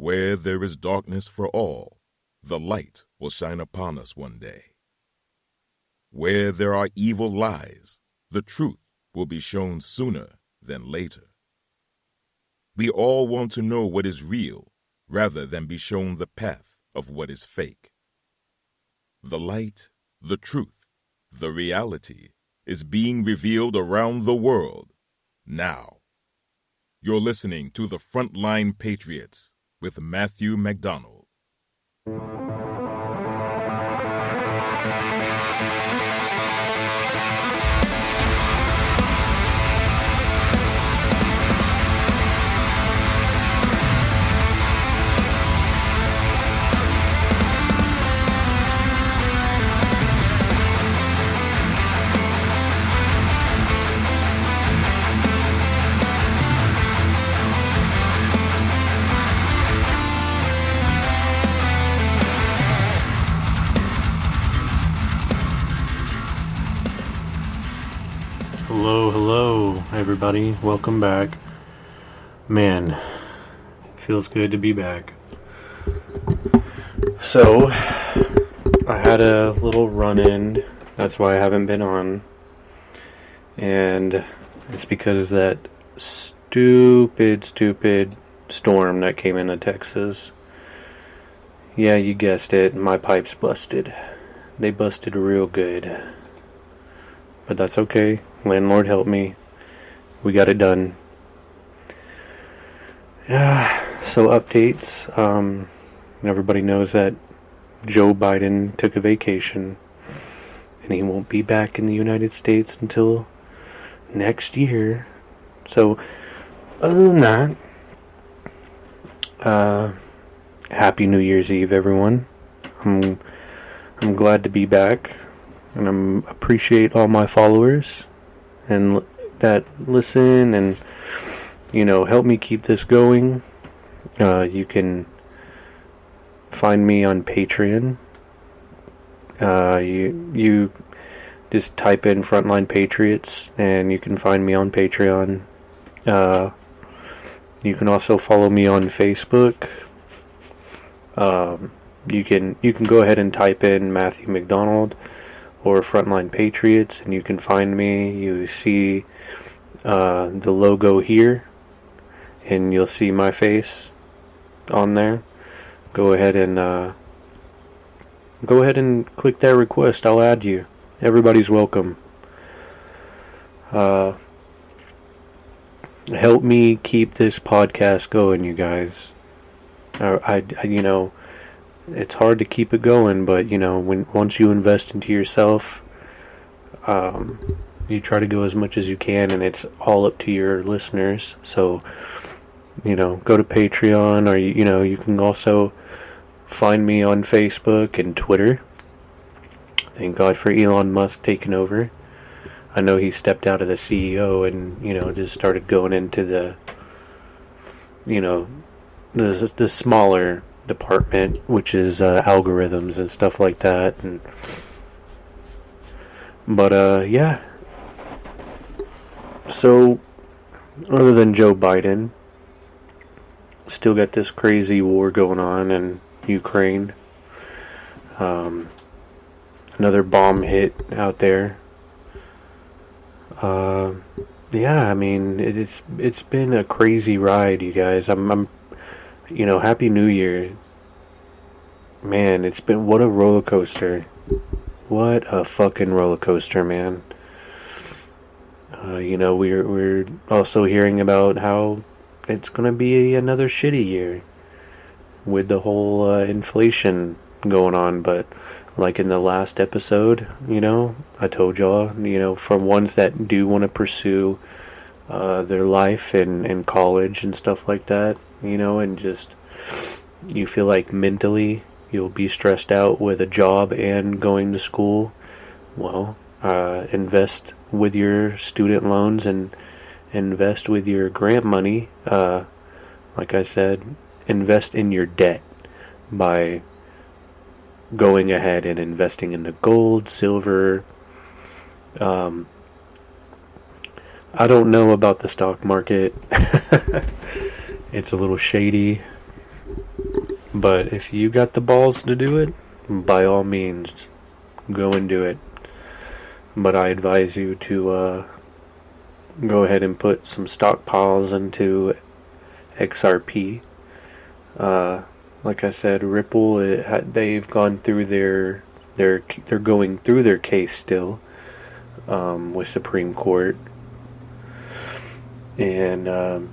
Where there is darkness for all, the light will shine upon us one day. Where there are evil lies, the truth will be shown sooner than later. We all want to know what is real rather than be shown the path of what is fake. The light, the truth, the reality is being revealed around the world now. You're listening to the Frontline Patriots with Matthew McDonald. Hello, everybody. Welcome back. Man, feels good to be back. So, I had a little run-in. That's why I haven't been on. And it's because of that stupid storm that came into Texas. Yeah, you guessed it. My pipes busted. They busted real good. But that's okay. Landlord helped me. We got it done. So updates. Everybody knows that Joe Biden took a vacation. And he won't be back in the United States until next year. So, other than that, Happy New Year's Eve, everyone. I'm glad to be back. And I appreciate all my followers and that listen and, help me keep this going. You can find me on Patreon. You just type in Frontline Patriots and you can find me on Patreon. You can also follow me on Facebook. You can go ahead and type in Matthew McDonald or Frontline Patriots, and you can find me. You see the logo here, and you'll see my face on there. Go ahead and click that request. I'll add you. Everybody's welcome. Help me keep this podcast going, you guys. It's hard to keep it going, but once you invest into yourself, you try to go as much as you can, and it's all up to your listeners. So, go to Patreon, or you can also find me on Facebook and Twitter. Thank God for Elon Musk taking over. I know he stepped out of the CEO and just started going into the the smaller department, which is algorithms and stuff like that. But yeah. So, other than Joe Biden, still got this crazy war going on in Ukraine. Another bomb hit out there. Yeah, I mean, it's been a crazy ride, you guys. I'm Happy New Year. Man, it's been, what a roller coaster. What a fucking roller coaster, man. We're also hearing about how it's gonna be another shitty year with the whole inflation going on. But like in the last episode, I told y'all, for ones that do want to pursue their life in college and stuff like that, and just you feel like mentally you'll be stressed out with a job and going to school, well, invest with your student loans and invest with your grant money. Like I said, invest in your debt by going ahead and investing in the gold, silver. I don't know about the stock market. It's a little shady. But if you got the balls to do it, by all means, go and do it. But I advise you to go ahead and put some stockpiles into XRP. Like I said, Ripple, they've gone through they're going through their case still with Supreme Court, and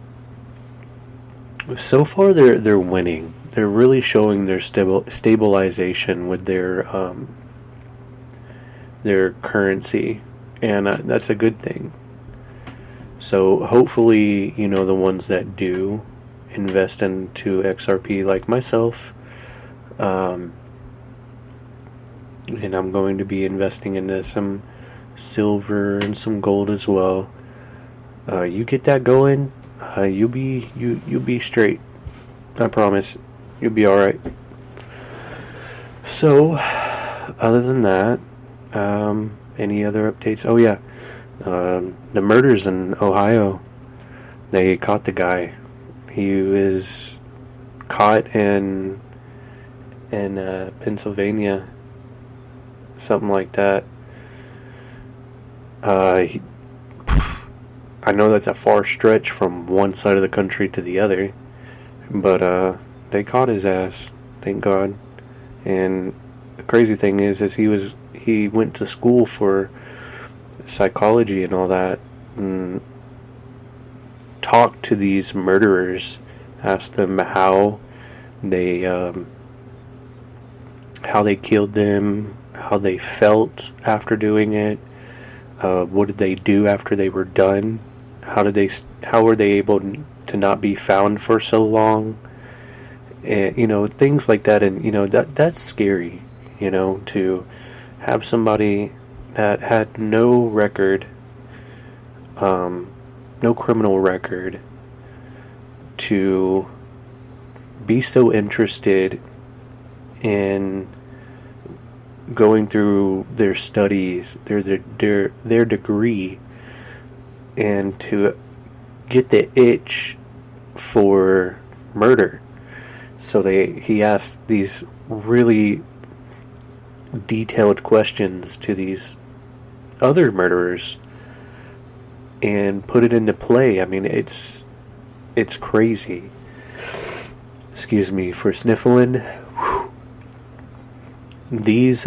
so far they're winning. They're really showing their stabilization with their currency, and that's a good thing. So hopefully, the ones that do invest into XRP, like myself, and I'm going to be investing into some silver and some gold as well. You get that going, you'll be straight. I promise, you'll be all right. So, other than that, any other updates? Oh yeah, the murders in Ohio. They caught the guy. He was caught in Pennsylvania, something like that. I know that's a far stretch from one side of the country to the other, but they caught his ass, thank God. And the crazy thing is he went to school for psychology and all that, and talked to these murderers, asked them how they killed them, how they felt after doing it, what did they do after they were done, how were they able to not be found for so long, and things like that. And that's scary, to have somebody that had no record, no criminal record, to be so interested in going through their studies, their degree, and to get the itch for murder. So he asked these really detailed questions to these other murderers and put it into play. I mean, it's crazy. Excuse me for sniffling. Whew. This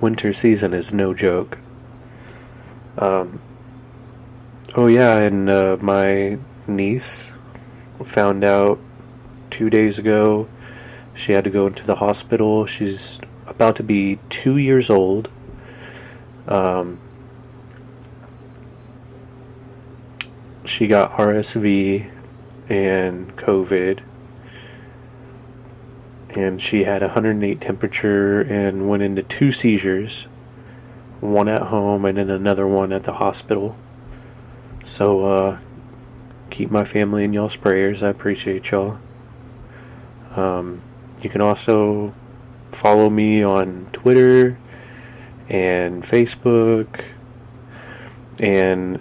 winter season is no joke. Oh yeah, and my niece found out 2 days ago she had to go into the hospital. She's about to be 2 years old. She got RSV and COVID, and she had 108 temperature and went into 2 seizures, one at home and then another one at the hospital. So keep my family in y'all's prayers. I appreciate y'all. You can also follow me on Twitter and Facebook, and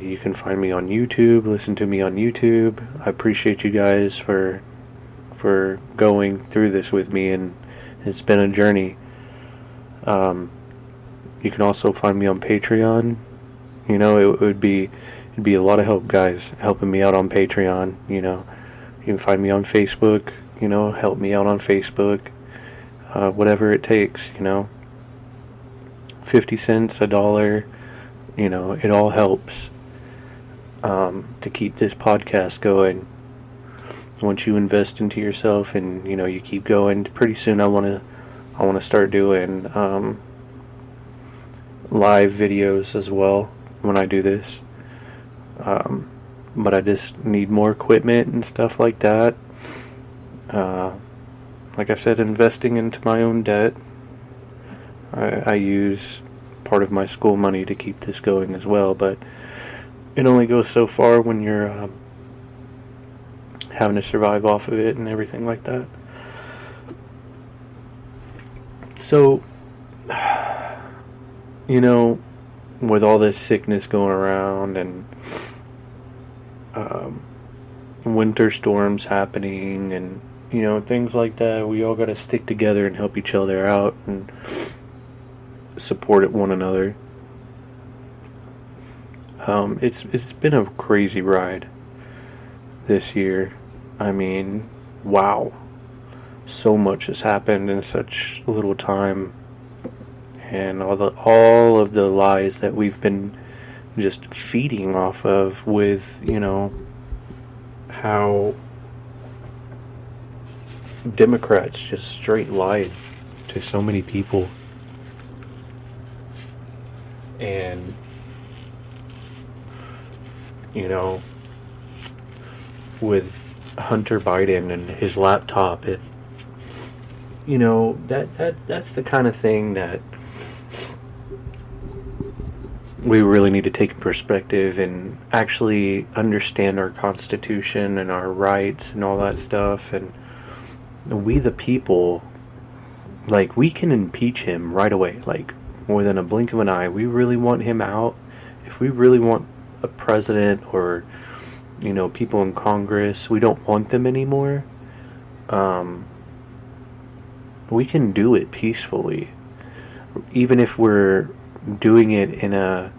you can find me on YouTube, listen to me on YouTube. I appreciate you guys for going through this with me, and it's been a journey. You can also find me on Patreon. It'd be a lot of help, guys, helping me out on Patreon. You can find me on Facebook. Help me out on Facebook. Whatever it takes. 50 cents, $1. It all helps to keep this podcast going. Once you invest into yourself and you keep going, pretty soon I want to start doing live videos as well when I do this. But I just need more equipment and stuff like that. Like I said, investing into my own debt. I use part of my school money to keep this going as well, but it only goes so far when you're having to survive off of it and everything like that. So, with all this sickness going around and winter storms happening and, things like that. We all got to stick together and help each other out and support one another. It's been a crazy ride this year. I mean, wow. So much has happened in such little time. And all of the lies that we've been just feeding off of with, how Democrats just straight lied to so many people. And, with Hunter Biden and his laptop, that's the kind of thing that we really need to take in perspective and actually understand our Constitution and our rights and all that stuff. And we the people, we can impeach him right away, more than a blink of an eye. We really want him out. If we really want a president or, people in Congress, we don't want them anymore, we can do it peacefully. Even if we're doing it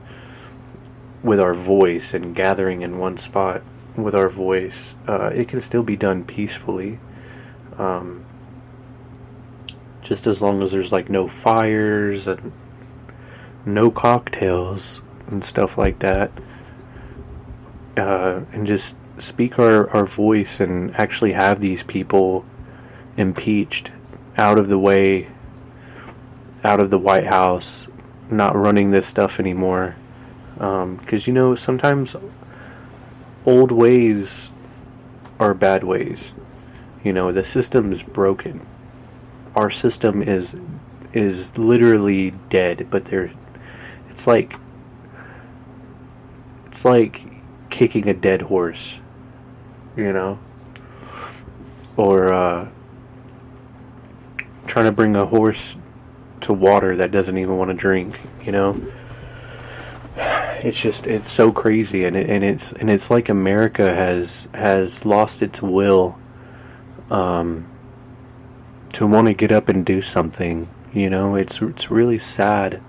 with our voice and gathering in one spot with our voice, it can still be done peacefully. Just as long as there's no fires and no cocktails and stuff like that, and just speak our voice and actually have these people impeached, out of the way, out of the White House, not running this stuff anymore. Because, sometimes old ways are bad ways. The system is broken. Our system is literally dead, but it's like kicking a dead horse, or trying to bring a horse to water that doesn't even want to drink. It's so crazy, and it's like America has lost its will to want to get up and do something. It's really sad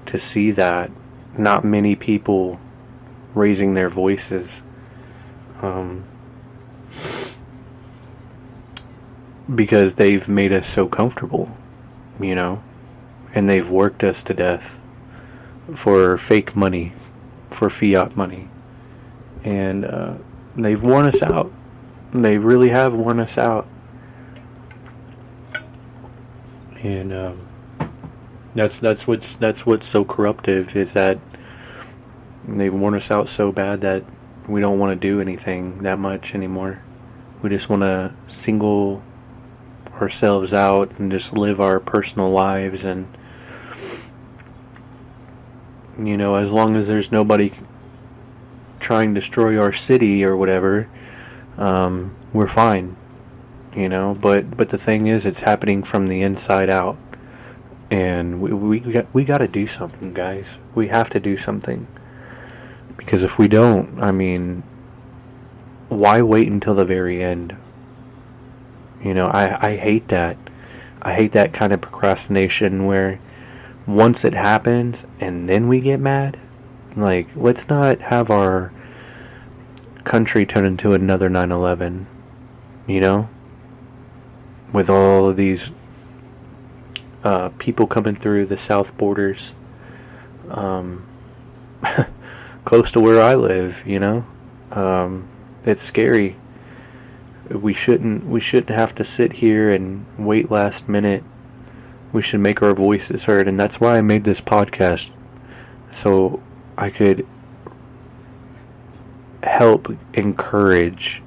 to see that not many people raising their voices, because they've made us so comfortable, and they've worked us to death for fake money, for fiat money, and they've worn us out. They really have worn us out, and that's what's so corruptive, is that they've worn us out so bad that we don't want to do anything that much anymore. We just want to single ourselves out and just live our personal lives, and as long as there's nobody trying to destroy our city or whatever, we're fine. But the thing is, it's happening from the inside out, and we got to do something, guys. We have to do something, because if we don't, why wait until the very end? I hate that. I hate that kind of procrastination where once it happens and then we get mad. Let's not have our country turn into another 9/11, with all of these people coming through the south borders, close to where I live. It's scary. We shouldn't have to sit here and wait last minute. We should make our voices heard, and that's why I made this podcast, so I could help encourage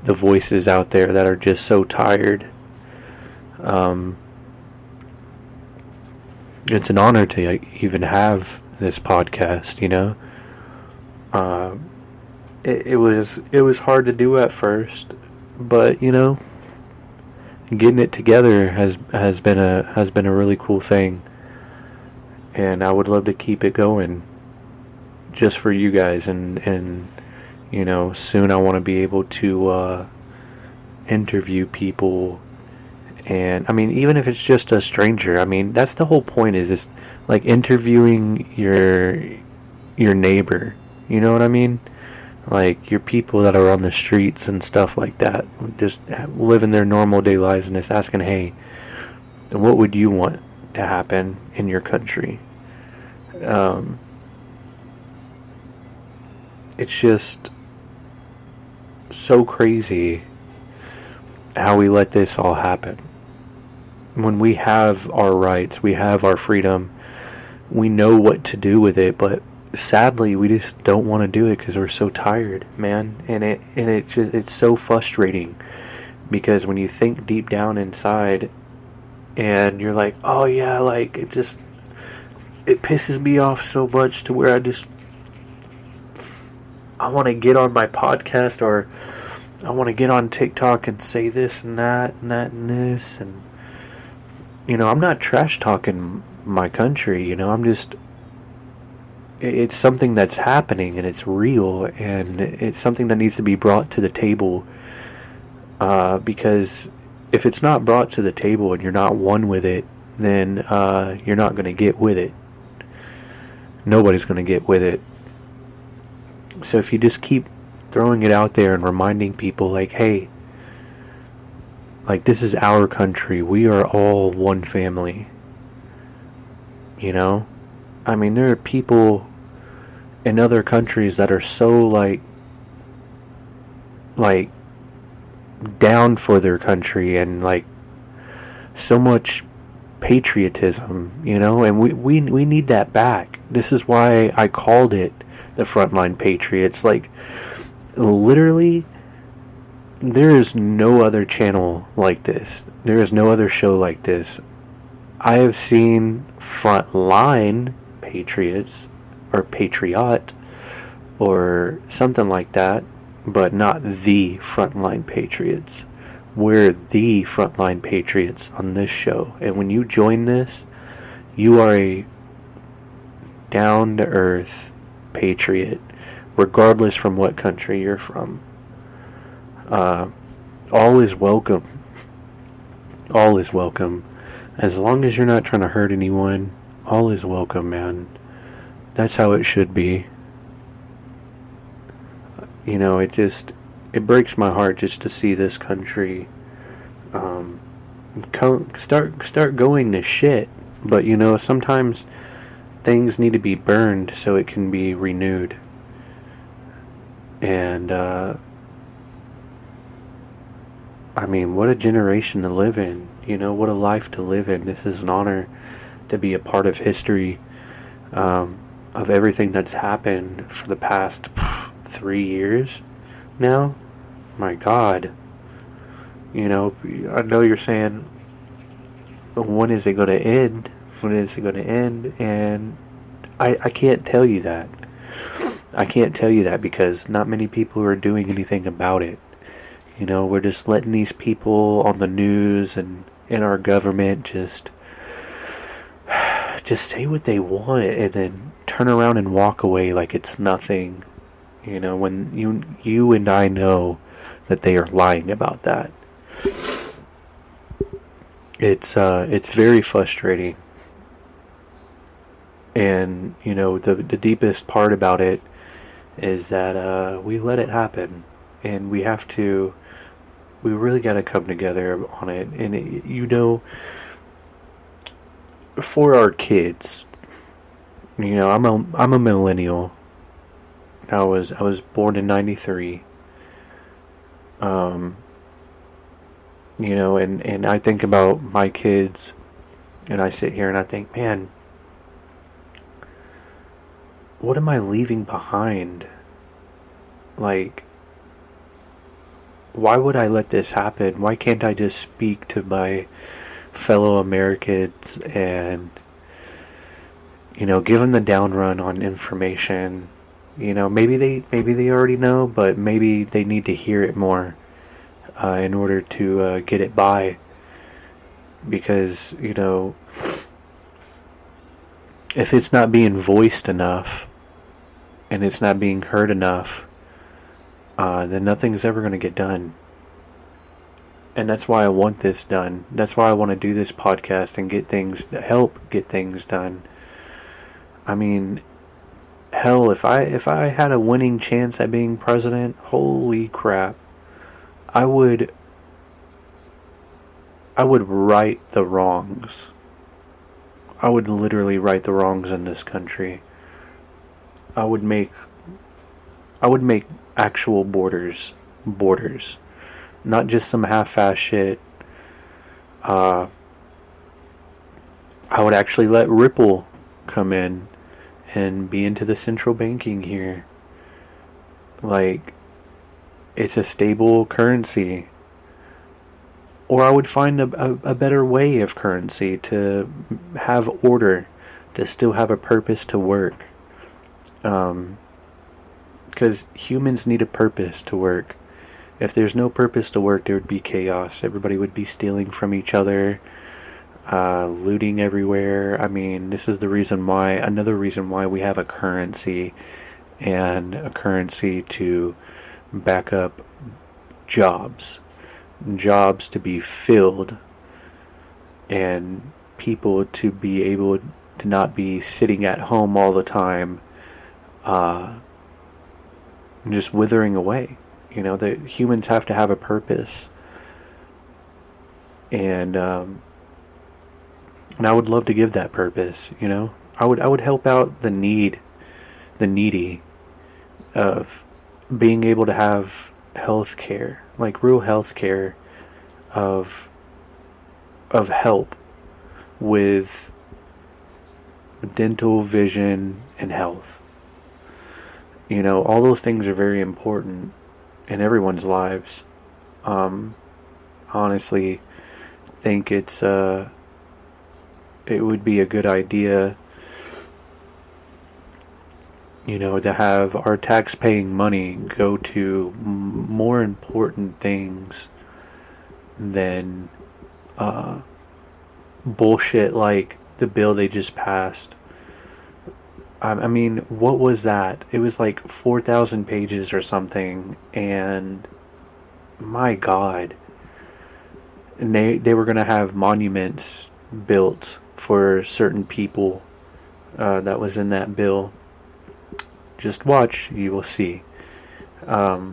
the voices out there that are just so tired. It's an honor to even have this podcast, It was hard to do at first, but getting it together has been a really cool thing, and I would love to keep it going just for you guys, and Soon I want to be able to interview people. And I mean, even if it's just a stranger, I mean, that's the whole point, is like interviewing your neighbor. You know what I mean? Like your people that are on the streets and stuff like that, just living their normal day lives, and just asking, hey, what would you want to happen in your country? It's just so crazy how we let this all happen. When we have our rights, we have our freedom, we know what to do with it, but sadly we just don't want to do it because we're so tired, man. And it's so frustrating, because when you think deep down inside and you're like, oh yeah, like it pisses me off so much to where I want to get on my podcast, or I want to get on TikTok and say this and that and that and this, and I'm not trash talking my country, I'm just, it's something that's happening and it's real, and it's something that needs to be brought to the table, because if it's not brought to the table and you're not one with it, then you're not going to get with it. Nobody's going to get with it. So if you just keep throwing it out there and reminding people, like, hey, like, this is our country, we are all one family, I mean, there are people in other countries that are so like down for their country, and like so much patriotism, and we need that back. This is why I called it the Frontline Patriots. Like, literally, there is no other channel like this. There is no other show like this. I have seen Frontline Patriots, or Patriot, or something like that, but not the Frontline Patriots. We're the Frontline Patriots on this show. And when you join this, you are a down-to-earth patriot, regardless from what country you're from. All is welcome. All is welcome. As long as you're not trying to hurt anyone, all is welcome, man. That's how it should be. It breaks my heart just to see this country start going to shit. But sometimes things need to be burned so it can be renewed. And I mean, what a generation to live in. What a life to live in. This is an honor to be a part of history, of everything that's happened for the past 3 years now. My God. I know you're saying, when is it going to end? When is it going to end? And I can't tell you that. I can't tell you that, because not many people are doing anything about it. We're just letting these people on the news and in our government just say what they want, and then turn around and walk away like it's nothing. When you and I know that they are lying about that. It's very frustrating. And the deepest part about it is that we let it happen, and we really got to come together on it. And for our kids, I'm a millennial. I was born in '93. And I think about my kids, and I sit here and I think, man, what am I leaving behind? Like, why would I let this happen? Why can't I just speak to my fellow Americans and, give them the down run on information? Maybe they already know, but maybe they need to hear it more in order to get it by. Because, if it's not being voiced enough and it's not being heard enough, then nothing's ever going to get done. And that's why I want this done. That's why I want to do this podcast and help get things done. I mean, hell, if I had a winning chance at being president, holy crap, I would right the wrongs. I would literally right the wrongs in this country. I would make actual borders, not just some half-ass shit. I would actually let Ripple come in and be into the central banking here. Like, it's a stable currency. Or I would find a better way of currency to have order, to still have a purpose to work. Because humans need a purpose to work. If there's no purpose to work, there would be chaos. Everybody would be stealing from each other, looting everywhere. I mean, this is another reason why we have a currency, and a currency to back up jobs to be filled, and people to be able to not be sitting at home all the time, just withering away. You know, the humans have to have a purpose, and I would love to give that purpose. You know, I would help out the needy, of being able to have health care, like real health care, of help with dental, vision, and health. You know, all those things are very important in everyone's lives. Honestly, think it would be a good idea, you know, to have our tax-paying money go to more important things than bullshit like the bill they just passed. I mean, what was that? It was like 4,000 pages or something, and my God. And they were going to have monuments built for certain people that was in that bill. Just watch, you will see. I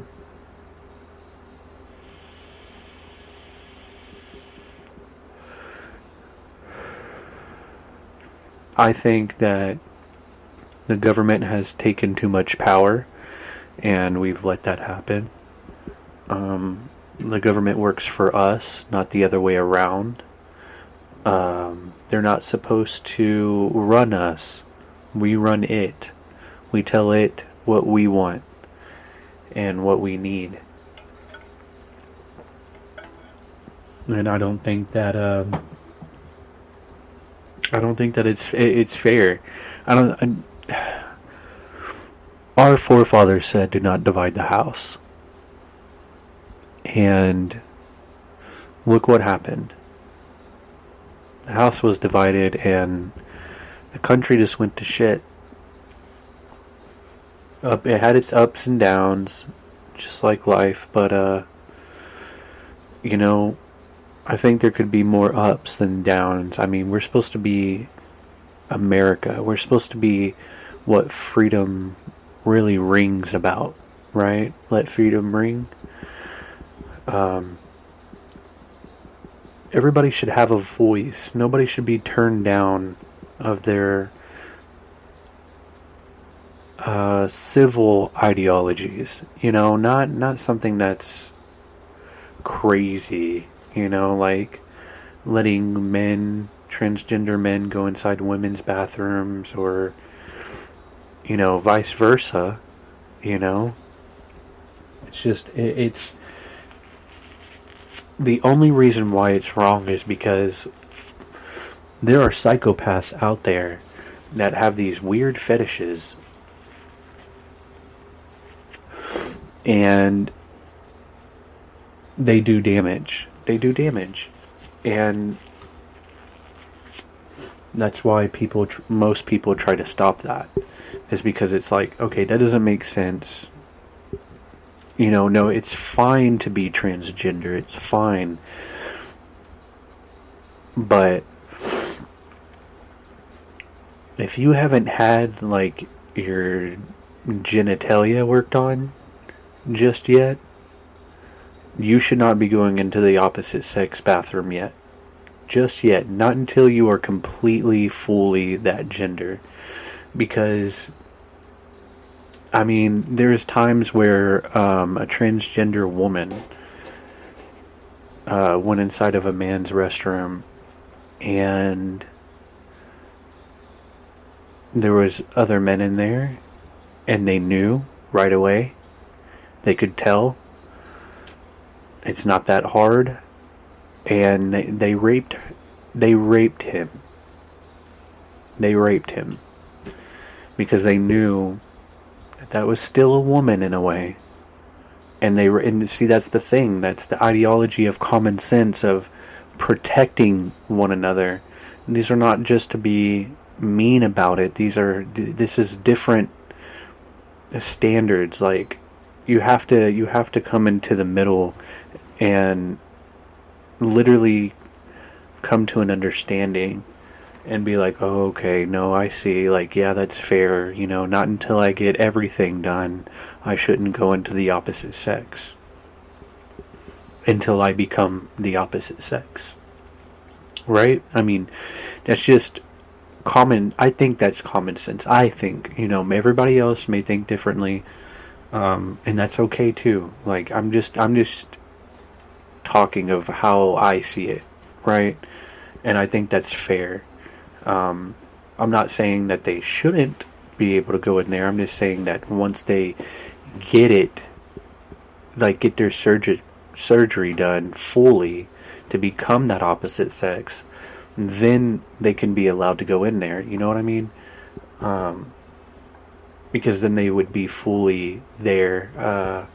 think that the government has taken too much power, and we've let that happen. The government works for us, not the other way around. They're not supposed to run us. We run it. We tell it what we want and what we need. And I don't think that it's fair. Our forefathers said, "Do not divide the house." And look what happened. The house was divided, and the country just went to shit. It had its ups and downs, just like life, but you know, I think there could be more ups than downs. I mean, we're supposed to be America. We're supposed to be what freedom really rings about, right? Let freedom ring. Everybody should have a voice. Nobody should be turned down of their civil ideologies. You know, not something that's crazy. You know, like letting transgender men go inside women's bathrooms, or, you know, vice versa. You know, it's just it's the only reason why it's wrong is because there are psychopaths out there that have these weird fetishes, and they do damage. And that's why most people try to stop that, is because it's like, okay, that doesn't make sense. No, it's fine to be transgender. It's fine. But if you haven't had, like, your genitalia worked on just yet, you should not be going into the opposite sex bathroom yet. Just yet. Not until you are completely, fully that gender. Because, I mean, there's times where a transgender woman went inside of a man's restroom and there was other men in there and they knew right away. They could tell. It's not that hard. And they raped him. They raped him. Because they knew that was still a woman in a way. And see, that's the thing. That's the ideology of common sense, of protecting one another. And these are not just to be mean about it. This is different standards. Like, you have to come into the middle and literally come to an understanding and be like, oh, okay, no, I see, like, yeah, that's fair, not until I get everything done, I shouldn't go into the opposite sex. Until I become the opposite sex. Right? I mean, that's just I think that's common sense. I think, everybody else may think differently, and that's okay too. Like, I'm just talking of how I see it, right? And I think that's fair. I'm not saying that they shouldn't be able to go in there. I'm just saying that once they get it, like, get their surgery done fully to become that opposite sex, then they can be allowed to go in there. You know what I mean? Because then they would be fully there.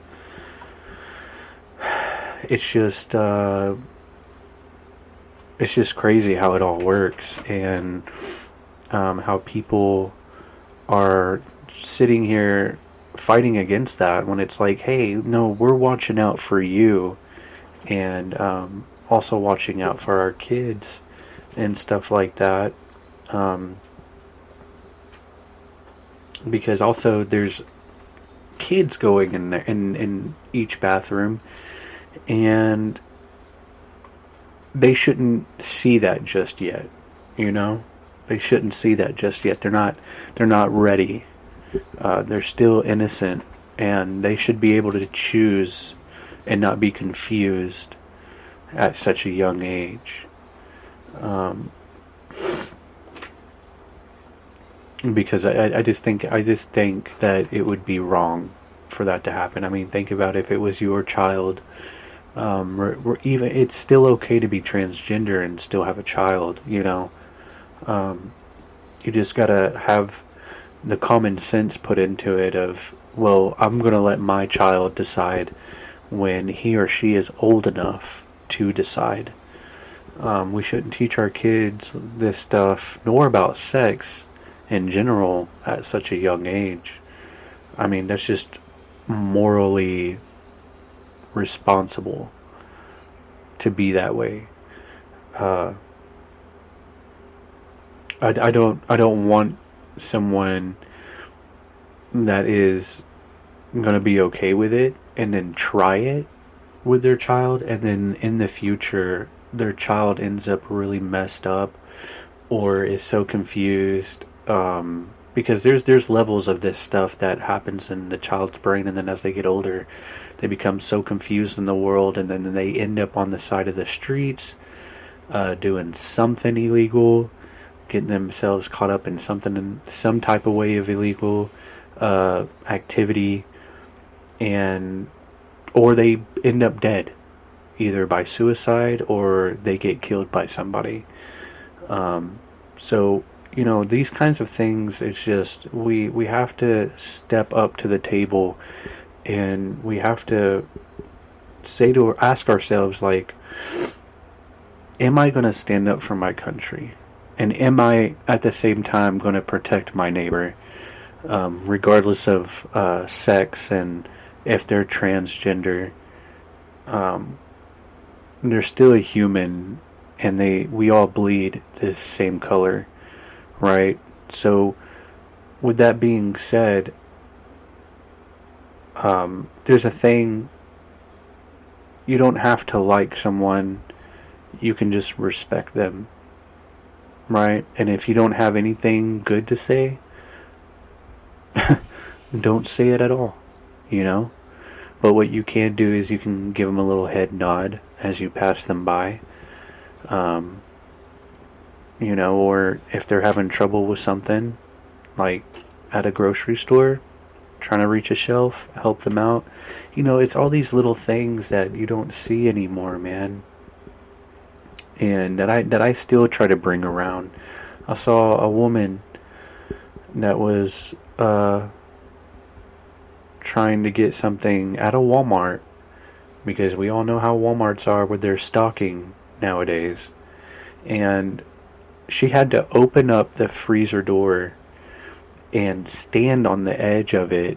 It's just crazy how it all works, and how people are sitting here fighting against that when it's like, hey, no, we're watching out for you, and also watching out for our kids and stuff like that. Because also there's kids going in there in each bathroom, and they shouldn't see that just yet. They shouldn't see that just yet. They're not ready. They're still innocent, and they should be able to choose and not be confused at such a young age. Because I just think that it would be wrong for that to happen. I mean, think about if it was your child. Even it's still okay to be transgender and still have a child. You just gotta have the common sense put into it of, well, I'm gonna let my child decide when he or she is old enough to decide. We shouldn't teach our kids this stuff, nor about sex in general, at such a young age. I mean, that's just morally responsible to be that way. I don't want someone that is gonna be okay with it and then try it with their child, and then in the future their child ends up really messed up or is so confused, because there's levels of this stuff that happens in the child's brain, and then as they get older they become so confused in the world, and then they end up on the side of the streets doing something illegal, getting themselves caught up in some type of way of illegal activity, or they end up dead, either by suicide or they get killed by somebody. So, these kinds of things, it's just, we have to step up to the table, and we have to ask ourselves, like, am I going to stand up for my country? And am I, at the same time, going to protect my neighbor, regardless of sex and if they're transgender, they're still a human, and we all bleed this same color, right? So, with that being said, there's a thing. You don't have to like someone. You can just respect them, right? And if you don't have anything good to say, don't say it at all, you know? But what you can do is you can give them a little head nod as you pass them by. You know, or if they're having trouble with something, like at a grocery store, trying to reach a shelf, help them out. You know, it's all these little things that you don't see anymore, man. And that I still try to bring around. I saw a woman that was trying to get something at a Walmart, because we all know how Walmarts are with their stocking nowadays. And she had to open up the freezer door and stand on the edge of it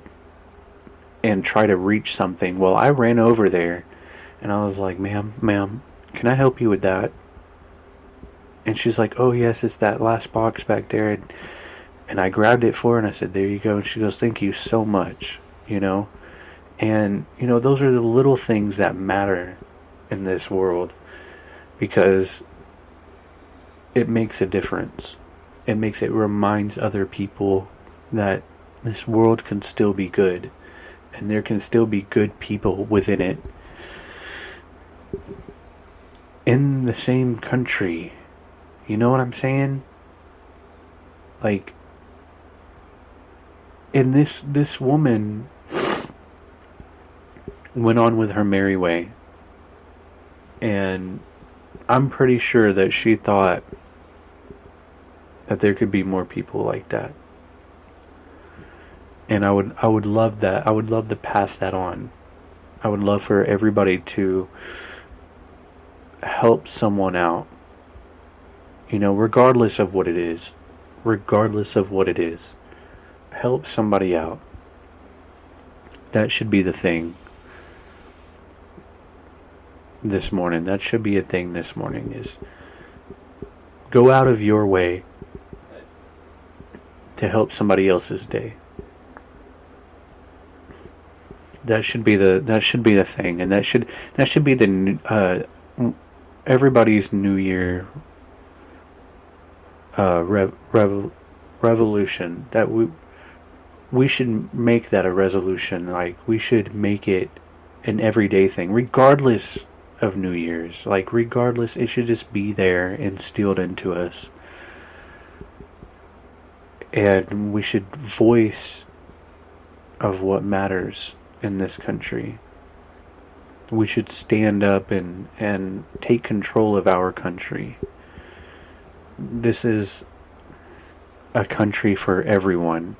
and try to reach something. Well, I ran over there and I was like, ma'am, can I help you with that? And she's like, oh yes, it's that last box back there. And I grabbed it for her and I said, there you go. And she goes, thank you so much, you know. And, you know, those are the little things that matter in this world, because it makes a difference. It reminds other people that this world can still be good, and there can still be good people within it. In the same country. You know what I'm saying? Like, and this woman went on with her merry way, and I'm pretty sure that she thought that there could be more people like that. And I would love that. I would love to pass that on. I would love for everybody to help someone out. You know, regardless of what it is. Regardless of what it is. Help somebody out. That should be the thing this morning. That should be a thing this morning, is go out of your way to help somebody else's day. That should be the thing, and that should be the everybody's New Year revolution. That we should make that a resolution. Like, we should make it an everyday thing, regardless of New Year's. Like, regardless, it should just be there, instilled into us. And we should voice of what matters in this country. We should stand up and take control of our country. This is a country for everyone.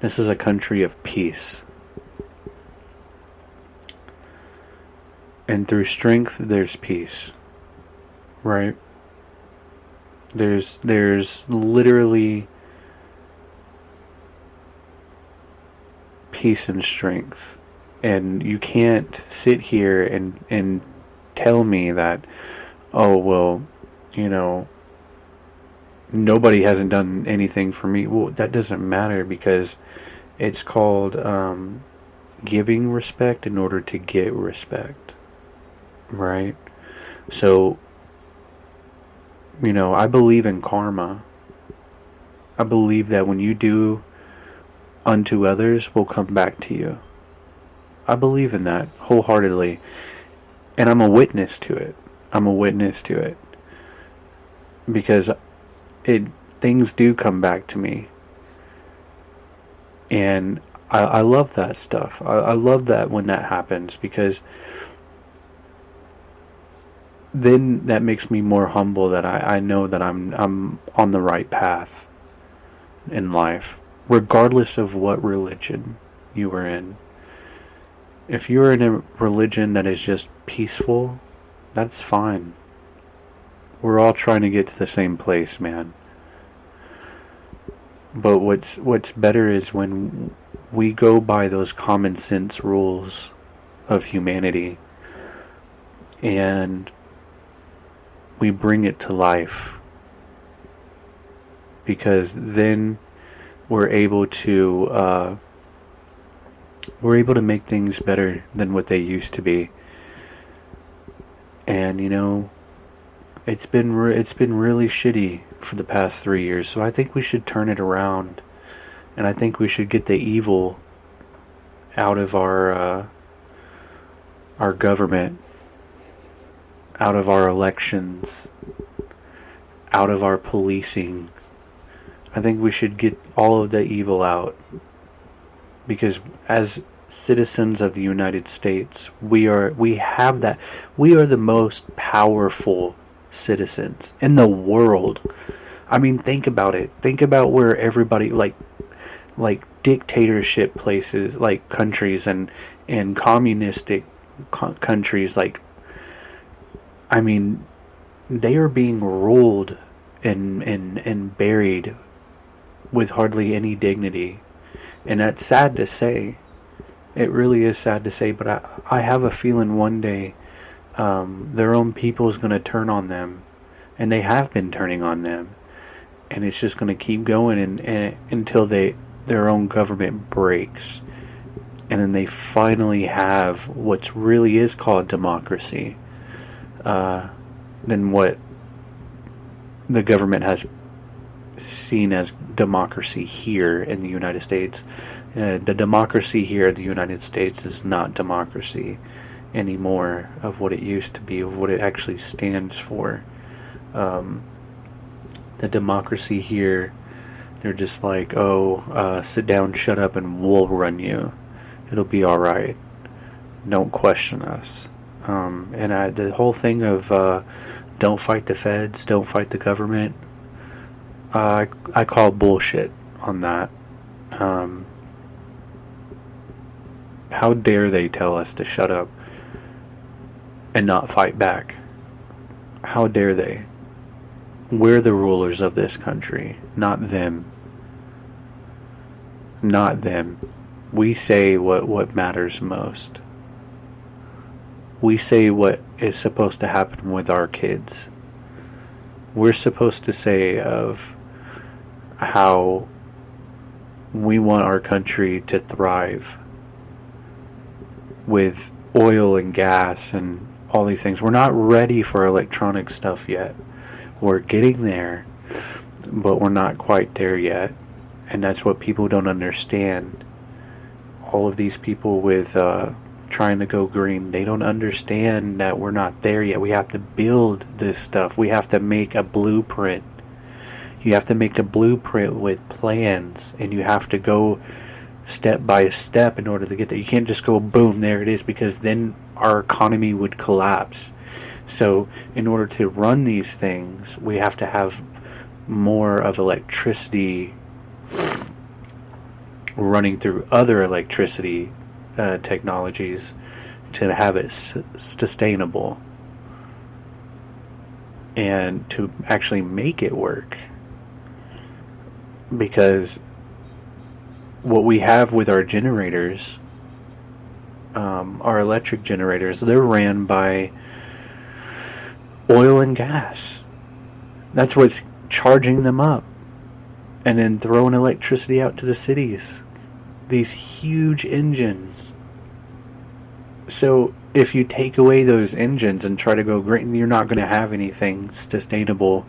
This is a country of peace. And through strength, there's peace. Right? There's literally peace and strength. And you can't sit here and tell me that, oh, well, you know, nobody hasn't done anything for me. Well, that doesn't matter, because it's called giving respect in order to get respect. Right? So, you know, I believe in karma. I believe that when you do unto others, will come back to you. I believe in that wholeheartedly. And I'm a witness to it. Because things do come back to me. And I love that stuff. I love that when that happens, because then that makes me more humble, that I know that I'm on the right path in life, regardless of what religion you are in. If you're in a religion that is just peaceful, that's fine. We're all trying to get to the same place, man. But what's better is when we go by those common sense rules of humanity and we bring it to life, because then we're able to make things better than what they used to be. And it's been really shitty for the past 3 years, so I think we should turn it around, and I think we should get the evil out of our government, out of our elections, out of our policing. I think we should get all of the evil out, because as citizens of the United States, we are the most powerful citizens in the world. I mean, think about it. Think about where everybody, like dictatorship places, like countries and communistic countries, like, I mean, they are being ruled and buried with hardly any dignity. And that's sad to say. It really is sad to say, but I have a feeling one day their own people is going to turn on them. And they have been turning on them. And it's just going to keep going and until their own government breaks. And then they finally have what really is called democracy. Than what the government has seen as democracy here in the United States. The democracy here in the United States is not democracy anymore of what it used to be, of what it actually stands for. The democracy here, they're just like, sit down, shut up, and we'll run you. It'll be alright. Don't question us. And the whole thing of don't fight the feds, don't fight the government, I call bullshit on that. How dare they tell us to shut up and not fight back? How dare they? We're the rulers of this country, not them. Not them. We say what matters most. We say what is supposed to happen with our kids. We're supposed to say of how we want our country to thrive with oil and gas and all these things. We're not ready for electronic stuff yet. We're getting there, but we're not quite there yet. And that's what people don't understand. All of these people with trying to go green, they don't understand that we're not there yet. We have to build this stuff. We have to make a blueprint. You have to make a blueprint with plans, and you have to go step by step in order to get there. You can't just go boom, there it is, because then our economy would collapse. So in order to run these things, we have to have more of electricity running through other electricity technologies to have it sustainable and to actually make it work. Because what we have with our generators, our electric generators, they're ran by oil and gas. That's what's charging them up and then throwing electricity out to the cities. These huge engines. So if you take away those engines and try to go green, you're not going to have anything sustainable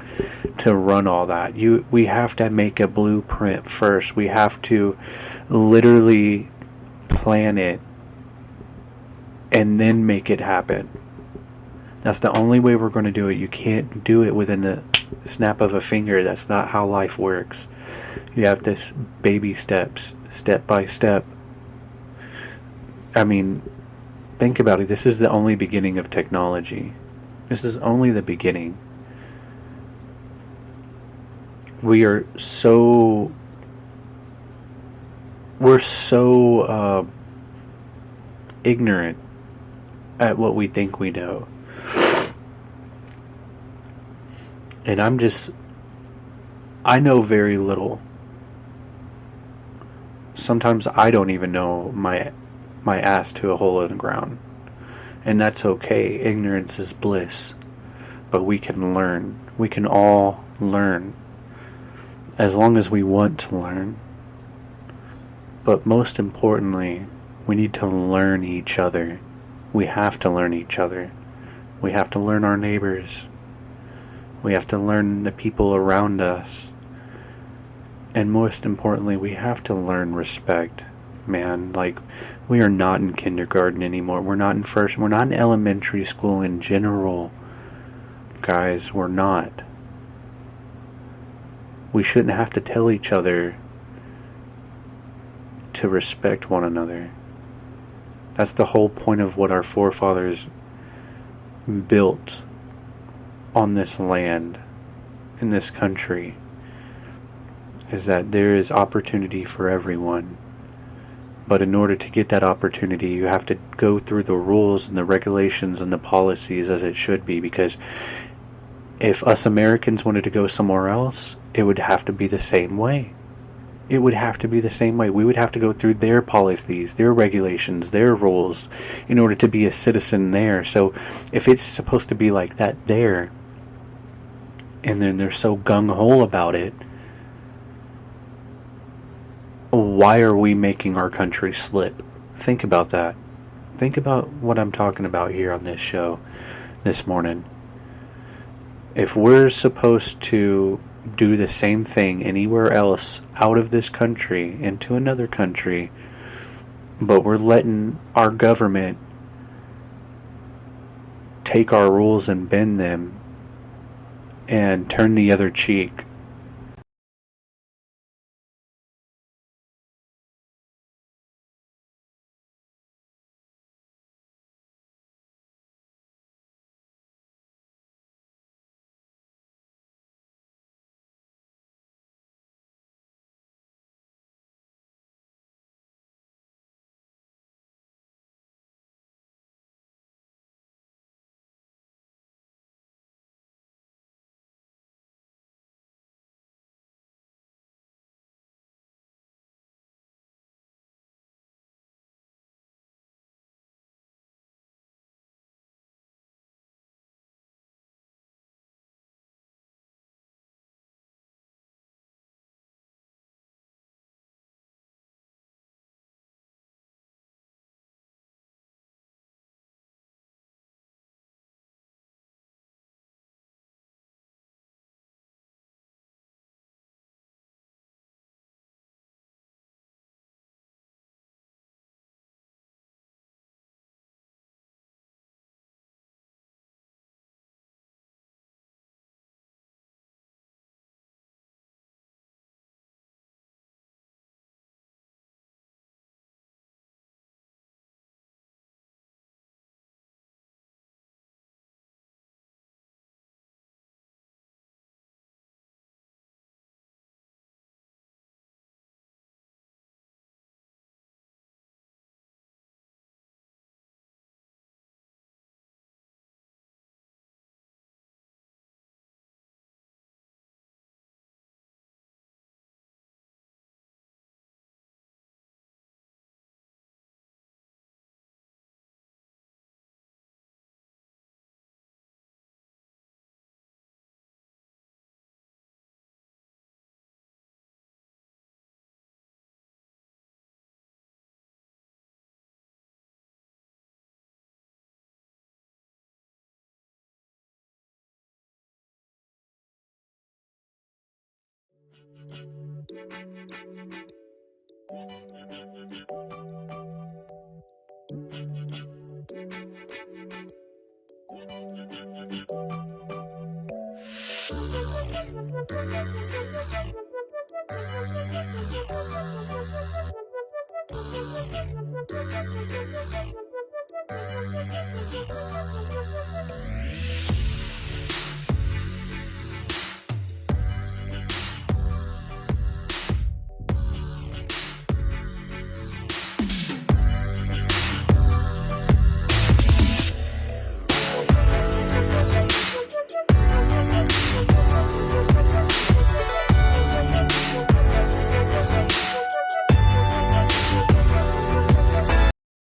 to run all that. We have to make a blueprint first. We have to literally plan it and then make it happen. That's the only way we're going to do it. You can't do it within the snap of a finger. That's not how life works. You have to baby steps, step by step. I mean, think about it. This is the only beginning of technology. This is only the beginning. We're so ignorant at what we think we know. And I know very little. sometimes I don't even know my ass to a hole in the ground. And that's okay. Ignorance is bliss. But we can learn. We can all learn. As long as we want to learn. But most importantly, we need to learn each other. We have to learn each other. We have to learn our neighbors. We have to learn the people around us. And most importantly, we have to learn respect. Man, like, we are not in kindergarten anymore. We're not in elementary school in general. Guys, we're not. We shouldn't have to tell each other to respect one another. That's the whole point of what our forefathers built on this land, in this country, is that there is opportunity for everyone. But in order to get that opportunity, you have to go through the rules and the regulations and the policies as it should be, because if us Americans wanted to go somewhere else, it would have to be the same way. It would have to be the same way. We would have to go through their policies, their regulations, their rules in order to be a citizen there. So if it's supposed to be like that there, and then they're so gung-ho about it, why are we making our country slip? Think about that. Think about what I'm talking about here on this show this morning. If we're supposed to do the same thing anywhere else out of this country into another country, but we're letting our government take our rules and bend them and turn the other cheek.